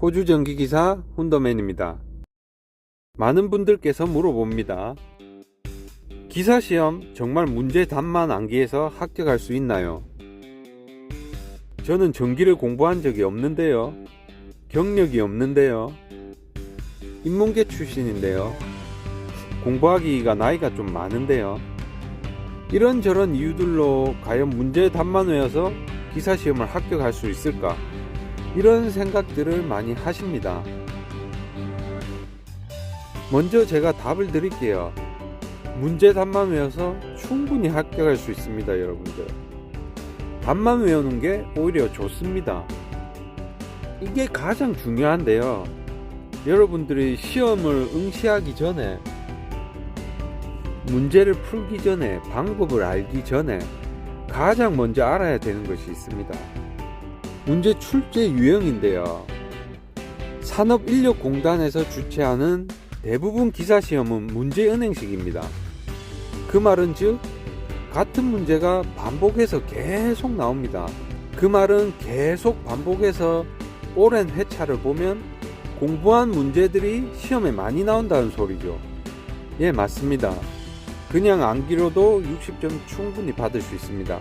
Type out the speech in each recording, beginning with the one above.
호주 전기기사 훈더맨입니다. 많은 분들께서 물어봅니다. 기사시험 정말 문제 답만 암기해서 합격할 수 있나요? 저는 전기를 공부한 적이 없는데요. 경력이 없는데요. 인문계 출신인데요. 공부하기가 나이가 좀 많은데요. 이런저런 이유들로 과연 문제 답만 외워서 기사시험을 합격할 수 있을까? 이런 생각들을 많이 하십니다. 먼저 제가 답을 드릴게요. 문제 답만 외워서 충분히 합격할 수 있습니다, 여러분들. 답만 외우는 게 오히려 좋습니다. 이게 가장 중요한데요. 여러분들이 시험을 응시하기 전에, 문제를 풀기 전에, 방법을 알기 전에 가장 먼저 알아야 되는 것이 있습니다. 문제 출제 유형인데요. 산업인력공단에서 주최하는 대부분 기사시험은 문제은행식입니다. 그 말은 즉 같은 문제가 반복해서 계속 나옵니다. 그 말은 계속 반복해서 오랜 회차를 보면 공부한 문제들이 시험에 많이 나온다는 소리죠. 예, 맞습니다. 그냥 암기로도 60점 충분히 받을 수 있습니다.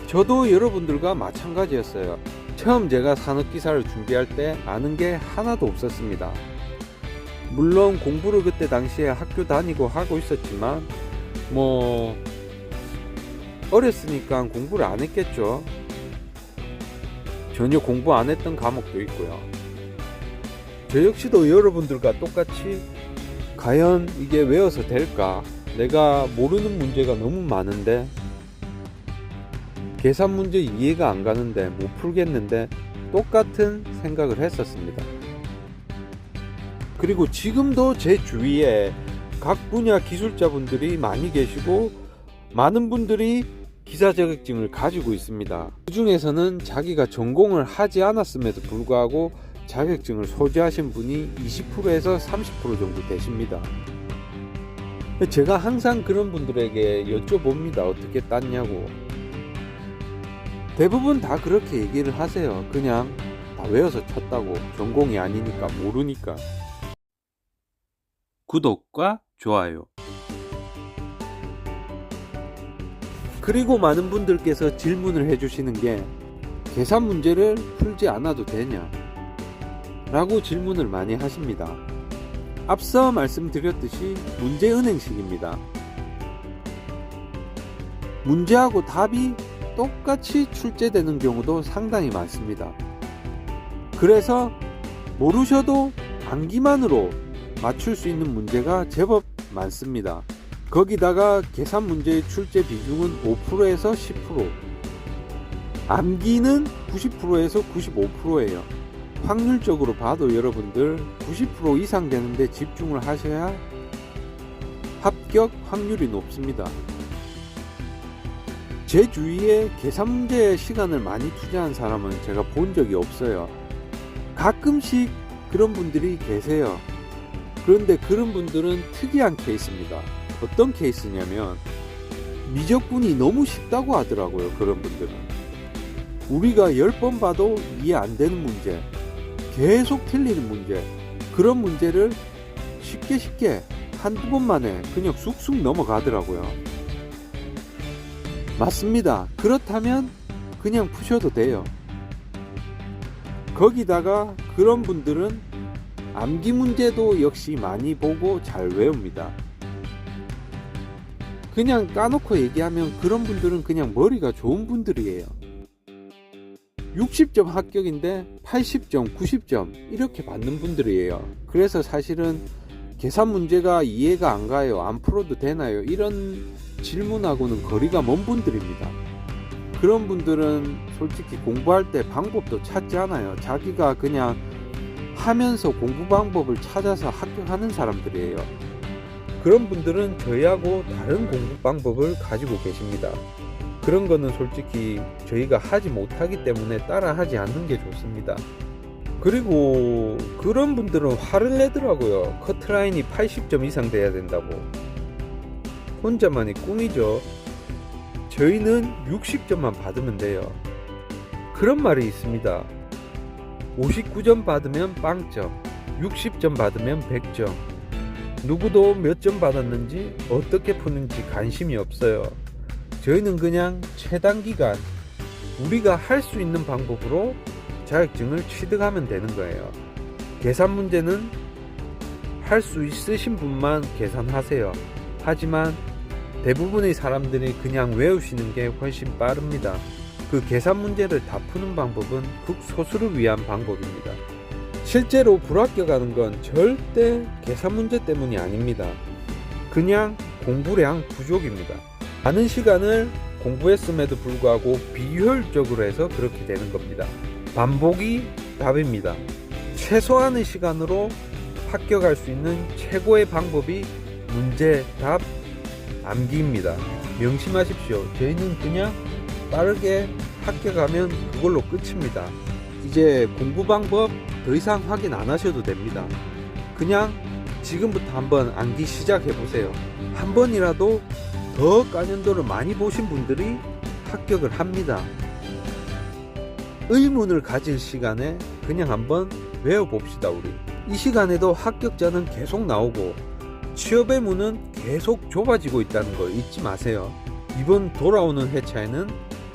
저도 여러분들과 마찬가지였어요. 처음 제가 산업기사를 준비할 때 아는 게 하나도 없었습니다. 물론 공부를 그때 당시에 학교 다니고 하고 있었지만 어렸으니까 공부를 안 했겠죠. 전혀 공부 안 했던 과목도 있고요. 저 역시도 여러분들과 똑같이 과연 이게 외워서 될까? 내가 모르는 문제가 너무 많은데, 계산 문제 이해가 안 가는데, 못 풀겠는데 똑같은 생각을 했었습니다. 그리고 지금도 제 주위에 각 분야 기술자분들이 많이 계시고 많은 분들이 기사 자격증을 가지고 있습니다. 그 중에서는 자기가 전공을 하지 않았음에도 불구하고 자격증을 소지하신 분이 20%에서 30% 정도 되십니다. 제가 항상 그런 분들에게 여쭤봅니다. 어떻게 땄냐고. 대부분 다 그렇게 얘기를 하세요. 그냥 다 외워서 쳤다고. 전공이 아니니까, 모르니까. 구독과 좋아요. 그리고 많은 분들께서 질문을 해주시는 게, 계산 문제를 풀지 않아도 되냐? 라고 질문을 많이 하십니다. 앞서 말씀드렸듯이 문제은행식입니다. 문제하고 답이 똑같이 출제되는 경우도 상당히 많습니다. 그래서 모르셔도 암기만으로 맞출 수 있는 문제가 제법 많습니다. 거기다가 계산 문제의 출제 비중은 5%에서 10%, 암기는 90%에서 95%예요. 확률적으로 봐도 여러분들 90% 이상 되는데 집중을 하셔야 합격 확률이 높습니다. 제 주위에 계산 문제에 시간을 많이 투자한 사람은 제가 본 적이 없어요. 가끔씩 그런 분들이 계세요. 그런데 그런 분들은 특이한 케이스입니다. 어떤 케이스냐면 미적분이 너무 쉽다고 하더라고요. 그런 분들은 우리가 10번 봐도 이해 안 되는 문제, 계속 틀리는 문제, 그런 문제를 쉽게 한두 번 만에 그냥 쑥쑥 넘어가더라고요. 맞습니다. 그렇다면 그냥 푸셔도 돼요. 거기다가 그런 분들은 암기 문제도 역시 많이 보고 잘 외웁니다. 그냥 까놓고 얘기하면 그런 분들은 그냥 머리가 좋은 분들이에요. 60점 합격인데 80점, 90점 이렇게 받는 분들이에요. 그래서 사실은 계산 문제가 이해가 안 가요, 안 풀어도 되나요? 이런 질문하고는 거리가 먼 분들입니다. 그런 분들은 솔직히 공부할 때 방법도 찾지 않아요. 자기가 그냥 하면서 공부 방법을 찾아서 합격하는 사람들이에요. 그런 분들은 저희하고 다른 공부 방법을 가지고 계십니다. 그런 거는 솔직히 저희가 하지 못하기 때문에 따라 하지 않는 게 좋습니다. 그리고 그런 분들은 화를 내더라고요. 커트라인이 80점 이상 돼야 된다고. 혼자만의 꿈이죠. 저희는 60점만 받으면 돼요. 그런 말이 있습니다. 59점 받으면 빵점, 60점 받으면 100점. 누구도 몇 점 받았는지 어떻게 푸는지 관심이 없어요. 저희는 그냥 최단 기간 우리가 할 수 있는 방법으로 자격증을 취득하면 되는 거예요. 계산 문제는 할 수 있으신 분만 계산하세요. 하지만 대부분의 사람들이 그냥 외우시는 게 훨씬 빠릅니다. 그 계산 문제를 다 푸는 방법은 극소수를 위한 방법입니다. 실제로 불합격하는 건 절대 계산 문제 때문이 아닙니다. 그냥 공부량 부족입니다. 많은 시간을 공부했음에도 불구하고 비효율적으로 해서 그렇게 되는 겁니다. 반복이 답입니다. 최소한의 시간으로 합격할 수 있는 최고의 방법이 문제, 답, 암기입니다. 명심하십시오. 저희는 그냥 빠르게 합격하면 그걸로 끝입니다. 이제 공부 방법 더 이상 확인 안 하셔도 됩니다. 그냥 지금부터 한번 암기 시작해 보세요. 한 번이라도 더 까년도를 많이 보신 분들이 합격을 합니다. 의문을 가질 시간에 그냥 한번 외워봅시다. 우리 이 시간에도 합격자는 계속 나오고 취업의 문은 계속 좁아지고 있다는 거 잊지 마세요. 이번 돌아오는 회차에는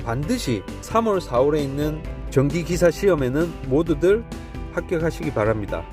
반드시 3월 4월에 있는 전기기사 시험에는 모두들 합격하시기 바랍니다.